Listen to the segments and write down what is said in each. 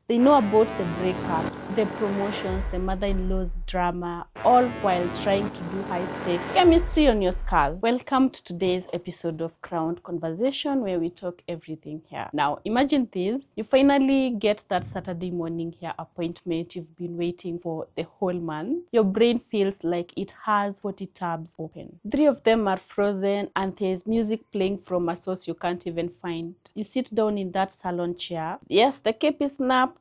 They know about the breakups, the promotions, the mother-in-law's drama, all while trying to do high-stakes chemistry on your skull. Welcome to today's episode of Crowned Conversation, where we talk everything hair. Now, imagine this. You finally get that Saturday morning hair appointment you've been waiting for the whole month. Your brain feels like it has 40 tabs open. 3 of them are frozen, and there's music playing from a source you can't even find. You sit down in that salon chair. Yes, the cape is snapped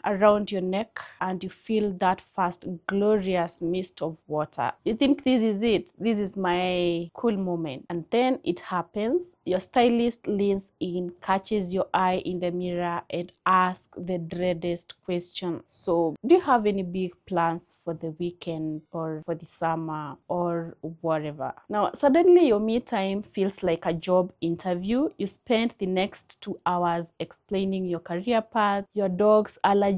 around your neck, and you feel that first glorious mist of water. You think this is it. This is my cool moment. And then it happens. Your stylist leans in, catches your eye in the mirror, and asks the dreadest question. So, do you have any big plans for the weekend or for the summer or whatever? Now, suddenly your me time feels like a job interview. You spend the next 2 hours explaining your career path, your dog's allergies,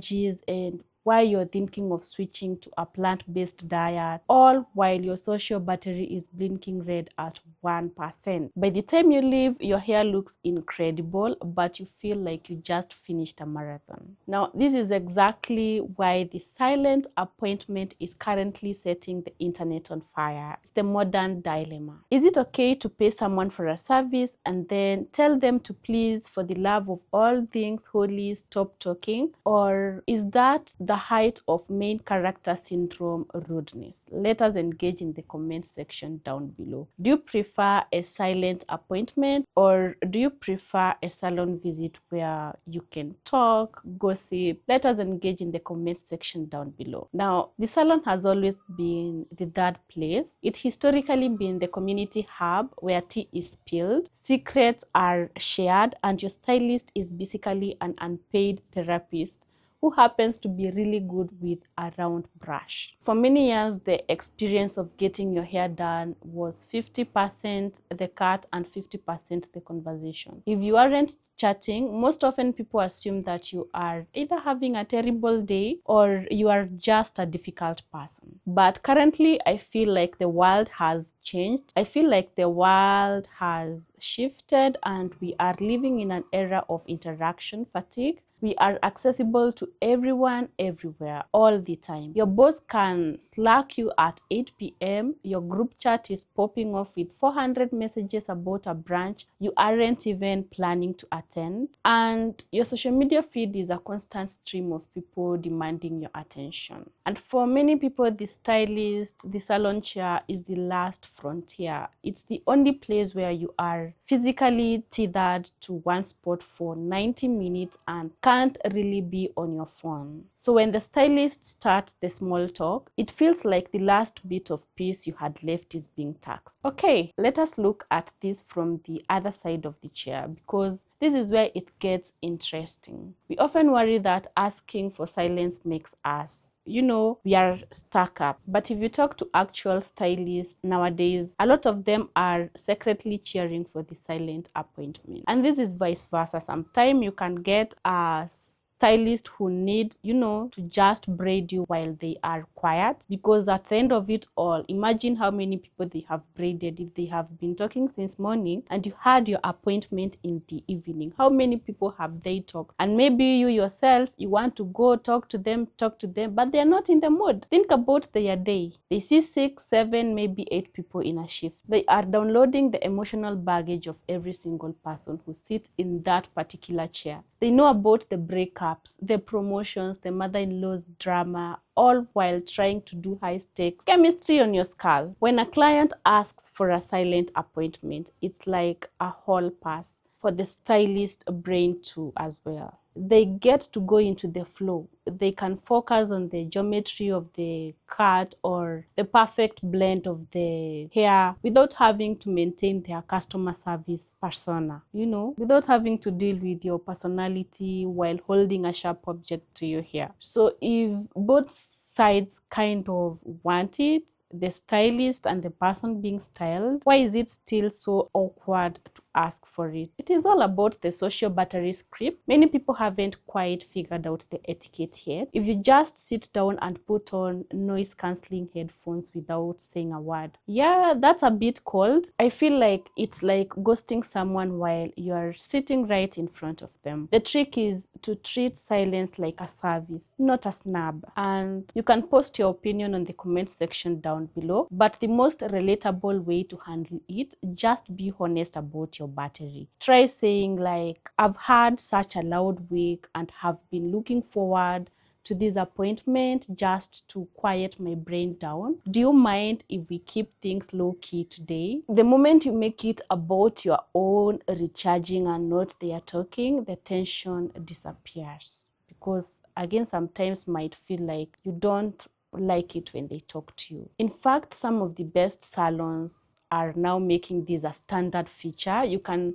and why you're thinking of switching to a plant-based diet, all while your social battery is blinking red at 1%. By the time you leave, your hair looks incredible, but you feel like you just finished a marathon. Now, this is exactly why the silent appointment is currently setting the internet on fire. It's the modern dilemma. Is it okay to pay someone for a service and then tell them to please, for the love of all things holy, stop talking? Or is that the height of main character syndrome rudeness? Let us engage in the comment section down below. Do you prefer a silent appointment, or do you prefer a salon visit where you can talk, gossip? Let us engage in the comment section down below. Now, the salon has always been the third place. It's historically been the community hub where tea is spilled, secrets are shared, and your stylist is basically an unpaid therapist who happens to be really good with a round brush. For many years, the experience of getting your hair done was 50% the cut and 50% the conversation. If you aren't chatting, most often people assume that you are either having a terrible day or you are just a difficult person. But currently, I feel like the world has changed. I feel like the world has shifted, and we are living in an era of interaction fatigue. We are accessible to everyone, everywhere, all the time. Your boss can Slack you at 8 p.m. Your group chat is popping off with 400 messages about a brunch you aren't even planning to attend. And your social media feed is a constant stream of people demanding your attention. And for many people, the stylist, the salon chair is the last frontier. It's the only place where you are physically tethered to one spot for 90 minutes and can't really be on your phone. So when the stylist starts the small talk, it feels like the last bit of peace you had left is being taxed. Okay, let us look at this from the other side of the chair, because this is where it gets interesting. We often worry that asking for silence makes us, we are stuck up. But if you talk to actual stylists nowadays, a lot of them are secretly cheering for the silent appointment. And this is vice versa. Sometimes you can get a stylist who need, to just braid you while they are quiet, because at the end of it all, imagine how many people they have braided if they have been talking since morning and you had your appointment in the evening. How many people have they talked? And maybe you yourself, you want to go talk to them, but they're not in the mood. Think about their day. They see 6, 7, maybe 8 people in a shift. They are downloading the emotional baggage of every single person who sits in that particular chair. They know about the breakups, the promotions, the mother-in-law's drama, all while trying to do high-stakes chemistry on your skull. When a client asks for a silent appointment, it's like a hall pass for the stylist brain too as well. They get to go into the flow. They can focus on the geometry of the cut or the perfect blend of the hair without having to maintain their customer service persona, without having to deal with your personality while holding a sharp object to your hair. So if both sides kind of want it, the stylist and the person being styled, why is it still so awkward to ask for it. It is all about the social battery script. Many people haven't quite figured out the etiquette yet. If you just sit down and put on noise cancelling headphones without saying a word, yeah, that's a bit cold. I feel like it's like ghosting someone while you're sitting right in front of them. The trick is to treat silence like a service, not a snub. And you can post your opinion on the comment section down below, but the most relatable way to handle it, just be honest about your battery. Try saying like, I've had such a loud week and have been looking forward to this appointment just to quiet my brain down. Do you mind if we keep things low key today? The moment you make it about your own recharging and not their talking, the tension disappears. Because again, sometimes might feel like you don't like it when they talk to you. In fact, some of the best salons are now making this a standard feature. You can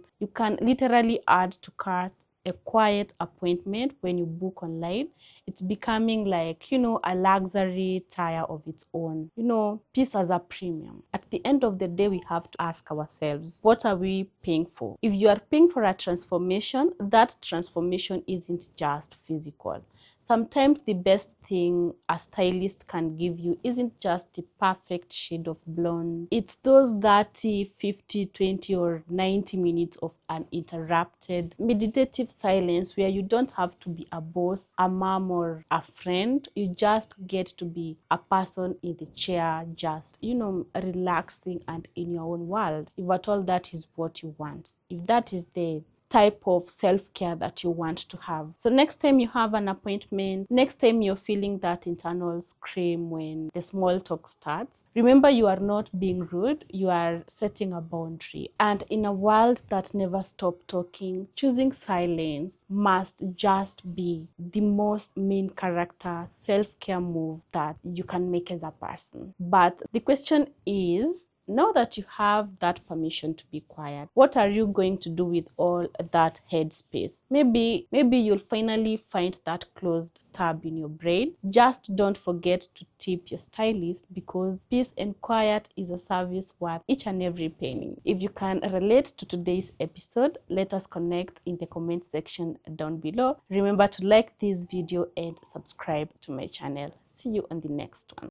literally add to cart a quiet appointment when you book online. It's becoming like, a luxury tier of its own. Peace as a premium. At the end of the day, we have to ask ourselves, what are we paying for? If you are paying for a transformation, that transformation isn't just physical. Sometimes the best thing a stylist can give you isn't just the perfect shade of blonde. It's those 30, 50, 20 or 90 minutes of uninterrupted meditative silence where you don't have to be a boss, a mom or a friend. You just get to be a person in the chair, just, relaxing and in your own world. If at all that is what you want. If that is the type of self-care that you want to have. So next time you have an appointment, next time you're feeling that internal scream when the small talk starts, remember you are not being rude, you are setting a boundary. And in a world that never stops talking, choosing silence must just be the most main character self-care move that you can make as a person. But the question is, now that you have that permission to be quiet, what are you going to do with all that headspace? Maybe you'll finally find that closed tab in your brain. Just don't forget to tip your stylist, because peace and quiet is a service worth each and every penny. If you can relate to today's episode, let us connect in the comment section down below. Remember to like this video and subscribe to my channel. See you on the next one.